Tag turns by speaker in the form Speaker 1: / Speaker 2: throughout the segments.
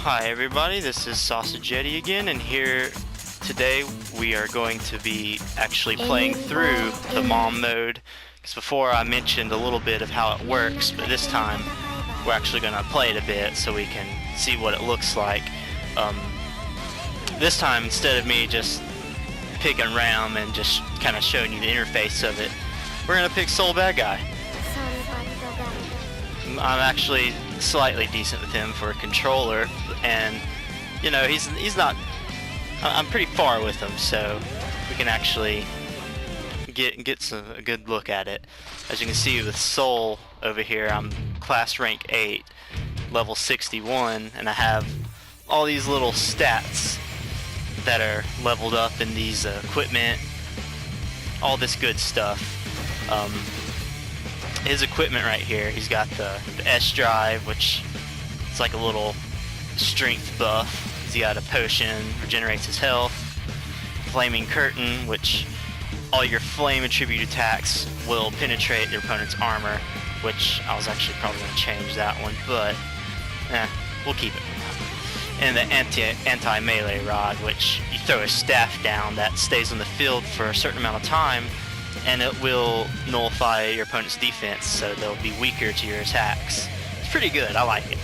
Speaker 1: Hi everybody, this is Sausage Yeti again, and here today we are going to be actually playing through the M.O.M mode, because before I mentioned a little bit of how it works, but this time we're actually going to play it a bit so we can see what it looks like. This time, instead of me just picking RAM and just kind of showing you the interface of it, we're going to pick Soul Bad Guy. I'm actually slightly decent with him for a controller, and you know, he's not, I'm pretty far with him, so we can actually get a good look at it. As you can see with Soul over here, I'm class rank 8, level 61, and I have all these little stats that are leveled up in these equipment, all this good stuff. His equipment right here, he's got the S drive, which is like a little strength buff. He's got a potion, regenerates his health. Flaming curtain, which all your flame attribute attacks will penetrate your opponent's armor, which I was actually probably going to change that one, but we'll keep it. And the anti-melee rod, which you throw a staff down that stays on the field for a certain amount of time, and it will nullify your opponent's defense, so they'll be weaker to your attacks. It's pretty good, I like it.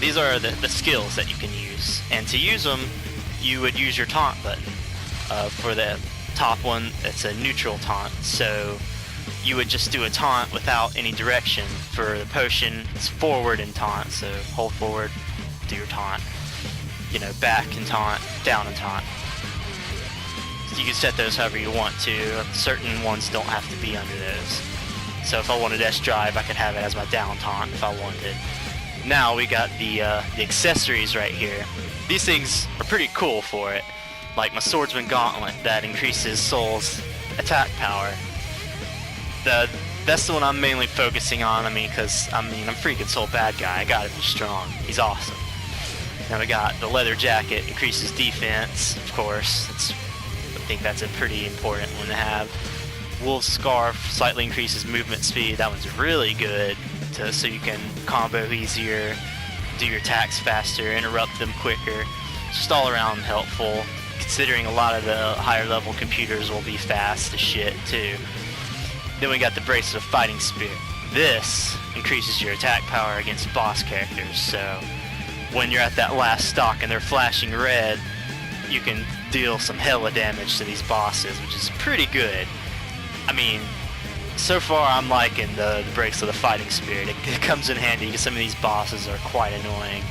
Speaker 1: These are the skills that you can use, and to use them, you would use your taunt button. For the top one, it's a neutral taunt, so you would just do a taunt without any direction. For the potion, it's forward and taunt, so hold forward, do your taunt. You know, back and taunt, down and taunt. You can set those however you want to. Certain ones don't have to be under those. So if I wanted S drive, I could have it as my down taunt if I wanted. Now we got the accessories right here. These things are pretty cool for it. Like my Swordsman Gauntlet that increases Soul's attack power. That's the one I'm mainly focusing on. Because I'm freaking Soul Bad Guy. I gotta be strong. He's awesome. Now we got the leather jacket, increases defense, of course. I think that's a pretty important one to have. Wolf Scarf slightly increases movement speed. That one's really good so you can combo easier, do your attacks faster, interrupt them quicker. Just all around helpful, considering a lot of the higher level computers will be fast as shit too. Then we got the Bracelet of Fighting Spirit. This increases your attack power against boss characters, so when you're at that last stock and they're flashing red, you can deal some hella damage to these bosses, which is pretty good. I mean, so far I'm liking the Bracelet of Fighting Spirit. It comes in handy because some of these bosses are quite annoying.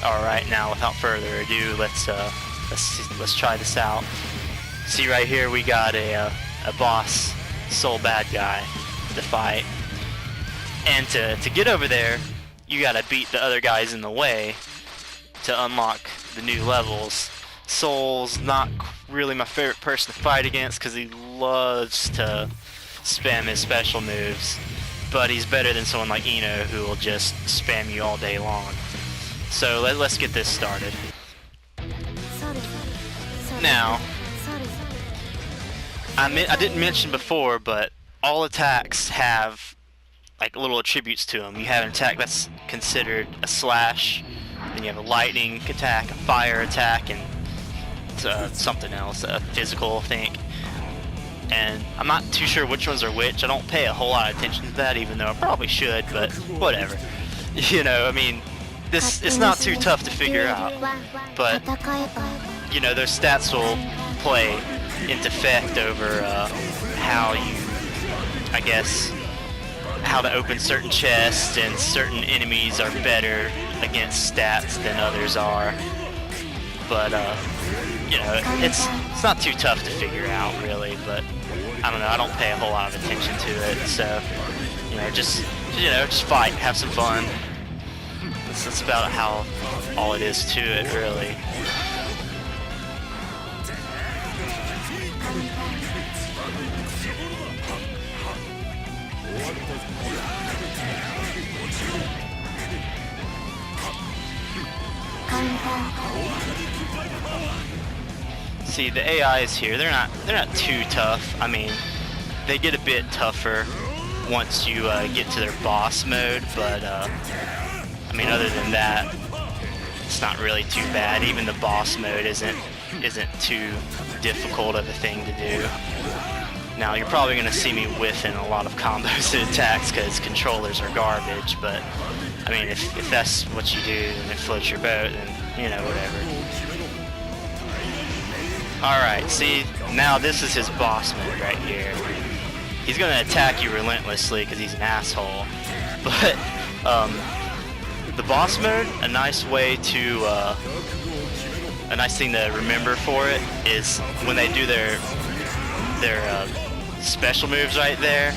Speaker 1: Alright, now without further ado, let's try this out. See right here we got a boss, Soul Bad Guy, to fight. And to get over there, you gotta beat the other guys in the way to unlock the new levels. Soul's not really my favorite person to fight against because he loves to spam his special moves, but he's better than someone like Eno who will just spam you all day long. So let's get this started. Now, I didn't mention before, but all attacks have like little attributes to them. You have an attack that's considered a slash, then you have a lightning attack, a fire attack, and something else, a physical, I think. And I'm not too sure which ones are which. I don't pay a whole lot of attention to that, even though I probably should, but whatever. You know, I mean, it's not too tough to figure out. But, you know, those stats will play into effect over how you, I guess, how to open certain chests, and certain enemies are better against stats than others are. But, you know, it's not too tough to figure out, really, but I don't know, I don't pay a whole lot of attention to it, so, you know, just fight, have some fun. That's about how all it is to it, really. See, the AIs here, they're not too tough. I mean, they get a bit tougher once you get to their boss mode, but I mean, other than that, it's not really too bad. Even the boss mode isn't too difficult of a thing to do. Now you're probably going to see me whiffing a lot of combos and attacks because controllers are garbage, but I mean if that's what you do and it floats your boat, then you know, whatever. Alright, see, now this is his boss mode right here. He's going to attack you relentlessly because he's an asshole, but the boss mode, a nice way to a nice thing to remember for it is when they do their special moves right there,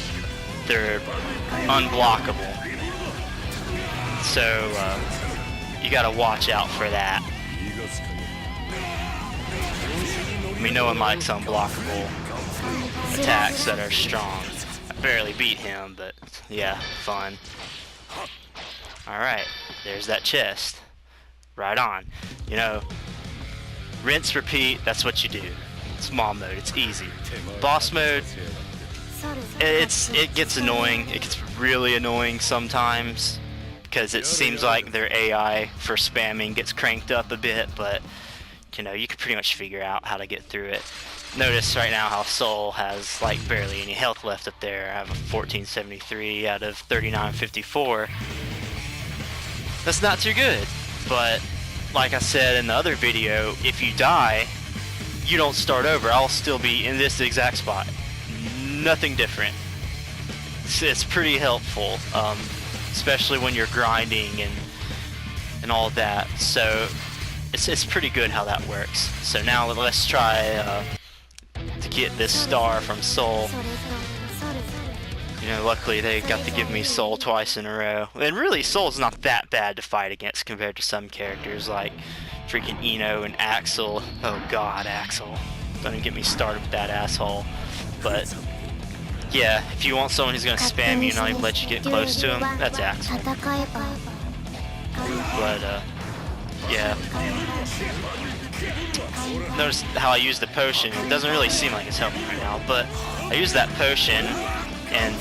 Speaker 1: they're unblockable. So you gotta watch out for that. I mean, no one likes unblockable attacks that are strong. I barely beat him, but yeah, fun. Alright, there's that chest. Right on. You know, rinse, repeat, that's what you do. Small mode, it's easy. Boss mode, it gets annoying. It gets really annoying sometimes because it seems like their AI for spamming gets cranked up a bit, but you know, you can pretty much figure out how to get through it. Notice right now how Soul has like barely any health left up there. I have a 1473 out of 3954. That's not too good, but like I said in the other video, if you die, you don't start over. I'll still be in this exact spot. Nothing different. It's pretty helpful, especially when you're grinding and all that. So it's pretty good how that works. So now let's try to get this star from Soul. You know, luckily they got to give me Soul twice in a row. And really, Soul's not that bad to fight against compared to some characters like freaking Eno and Axel. Oh god, Axel. Don't even get me started with that asshole. But yeah, if you want someone who's gonna spam you and not even let you get close to him, that's Axel. But yeah. Notice how I use the potion. It doesn't really seem like it's helping right now, but I use that potion and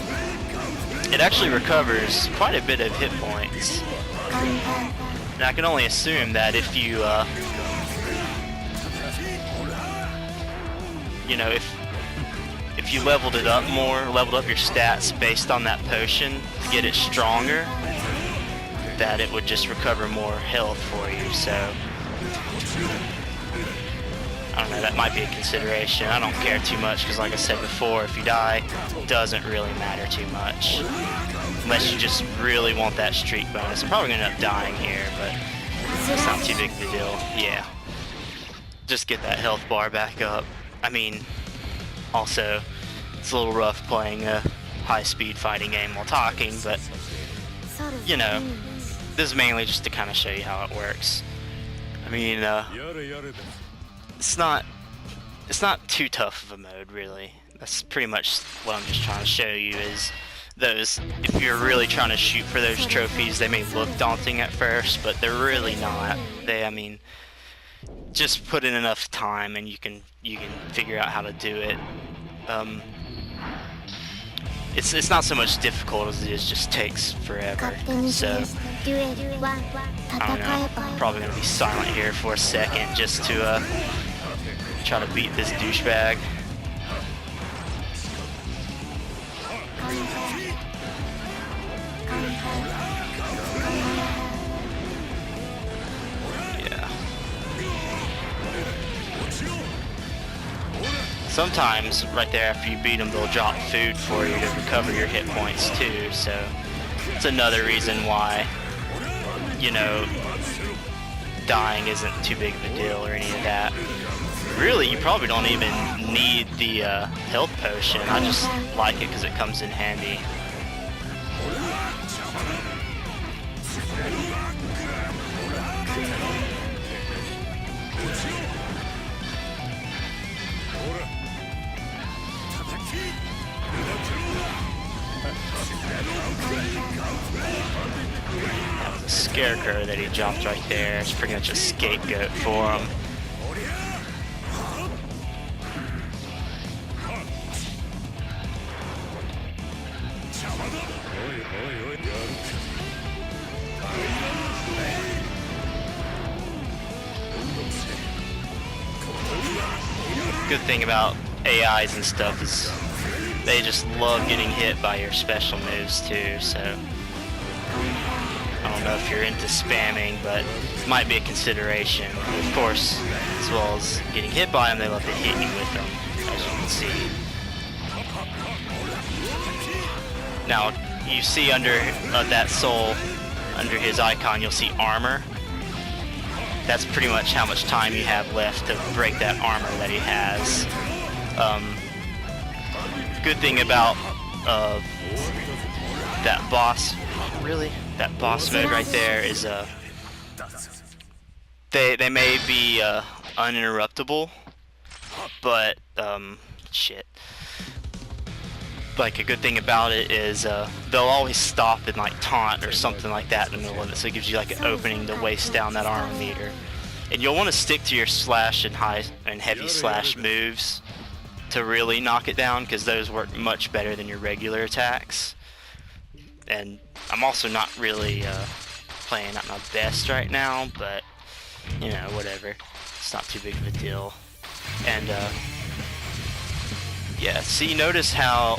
Speaker 1: it actually recovers quite a bit of hit points. And I can only assume that if you, you know, if you leveled it up more, leveled up your stats based on that potion to get it stronger, that it would just recover more health for you. So I don't know, that might be a consideration. I don't care too much because like I said before, if you die, it doesn't really matter too much. Unless you just really want that streak bonus. I'm probably going to end up dying here, but it's not too big of a deal. Yeah. Just get that health bar back up. I mean, also, it's a little rough playing a high-speed fighting game while talking, but, you know, this is mainly just to kind of show you how it works. I mean, it's not too tough of a mode, really. That's pretty much what I'm just trying to show you is those, if you're really trying to shoot for those trophies, they may look daunting at first, but they're really not. I mean, just put in enough time and you can figure out how to do it. It's not so much difficult as it is just takes forever. So I don't know. I'm probably gonna be silent here for a second just to try to beat this douchebag. Yeah. Sometimes, right there after you beat them, they'll drop food for you to recover your hit points too, so it's another reason why, you know, dying isn't too big of a deal or any of that. Really, you probably don't even need the health potion. I just like it because it comes in handy. That was a scarecrow that he jumped right there. It's pretty much a scapegoat for him. good thing about AIs and stuff is they just love getting hit by your special moves too, so I don't know if you're into spamming, but it might be a consideration. Of course, as well as getting hit by them, they love to hit you with them, as you can see. Now, you see under that soul, under his icon, you'll see armor. That's pretty much how much time you have left to break that armor that he has. Good thing about that boss, that boss mode right there is they may be uninterruptible, but shit. Like, a good thing about it is they'll always stop and like taunt or something like that in the middle of it, so it gives you like an opening to waste down that armor meter. And you'll want to stick to your slash and high and heavy slash moves to really knock it down, because those work much better than your regular attacks. And I'm also not really playing at my best right now, but you know, whatever, it's not too big of a deal. And yeah, see, notice how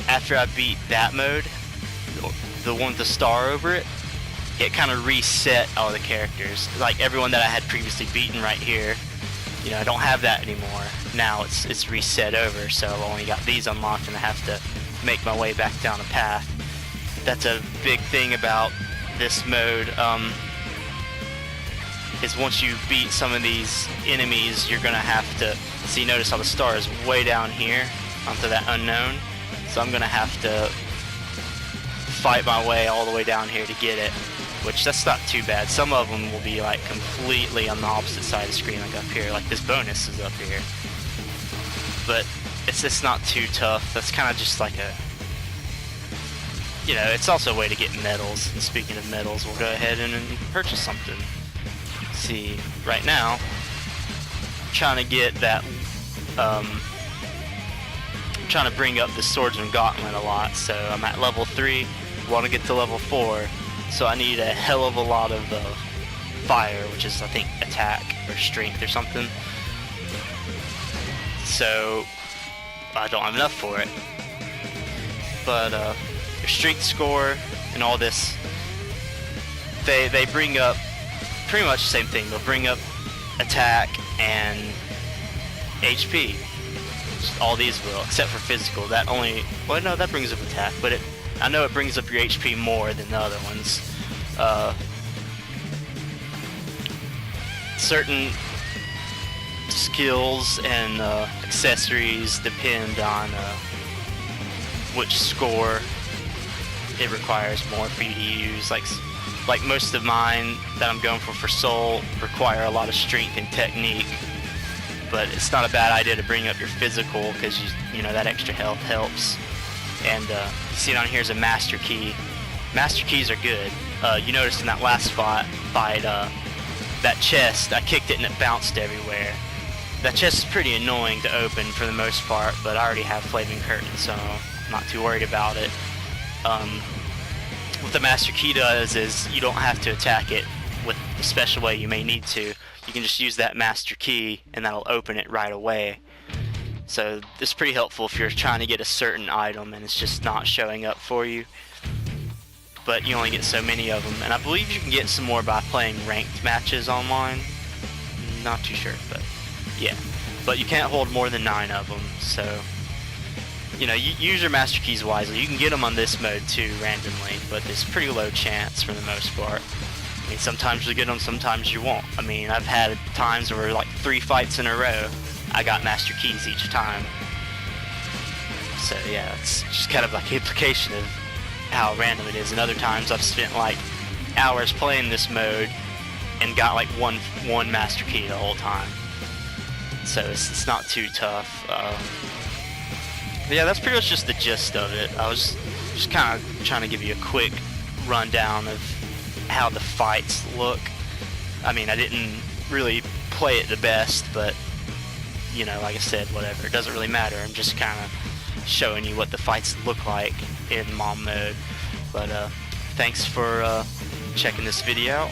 Speaker 1: after I beat that mode, the one with the star over it, it kind of reset all the characters. Like everyone that I had previously beaten right here, you know, I don't have that anymore. Now it's reset over, so I've only got these unlocked and I have to make my way back down a path. That's a big thing about this mode, is once you beat some of these enemies, you're gonna have to, see, notice how the star is way down here onto that unknown, so I'm gonna have to fight my way all the way down here to get it, which that's not too bad. Some of them will be like completely on the opposite side of the screen, like up here, like this bonus is up here, but it's not too tough. That's kind of just like a, you know, it's also a way to get medals. And speaking of medals, we'll go ahead and purchase something. See, right now I'm trying to get that I'm trying to bring up the swordsman gauntlet a lot, so I'm at level 3, want to get to level 4, so I need a hell of a lot of fire, which is I think attack or strength or something, so I don't have enough for it. But your strength score and all this, they bring up pretty much the same thing. They'll bring up attack and HP. All these will, except for physical. That only, well, no, that brings up attack, but I know it brings up your HP more than the other ones. Certain skills and accessories depend on which score it requires more for you to use. Like most of mine that I'm going for Soul require a lot of strength and technique, but it's not a bad idea to bring up your physical, because you know that extra health helps. And you see down here is a master key. Master keys are good. You noticed in that last fight, that chest, I kicked it and it bounced everywhere. That chest is pretty annoying to open for the most part, but I already have Flaming Curtain, so I'm not too worried about it. What the master key does is you don't have to attack it with the special way you may need to. You can just use that master key and that'll open it right away. So this is pretty helpful if you're trying to get a certain item and it's just not showing up for you. But you only get so many of them, and I believe you can get some more by playing ranked matches online. Not too sure, but yeah. But you can't hold more than 9 of them, so you know, you use your master keys wisely. You can get them on this mode too, randomly, but it's pretty low chance for the most part. I mean, sometimes you'll get them, sometimes you won't. I mean, I've had times where like 3 fights in a row, I got master keys each time. So yeah, it's just kind of like an implication of how random it is. And other times I've spent like hours playing this mode and got like one master key the whole time. So it's not too tough. Yeah, that's pretty much just the gist of it. I was just kind of trying to give you a quick rundown of how the fights look. I mean, I didn't really play it the best, but you know, like I said, whatever, it doesn't really matter. I'm just kind of showing you what the fights look like in M.O.M mode. But thanks for checking this video out.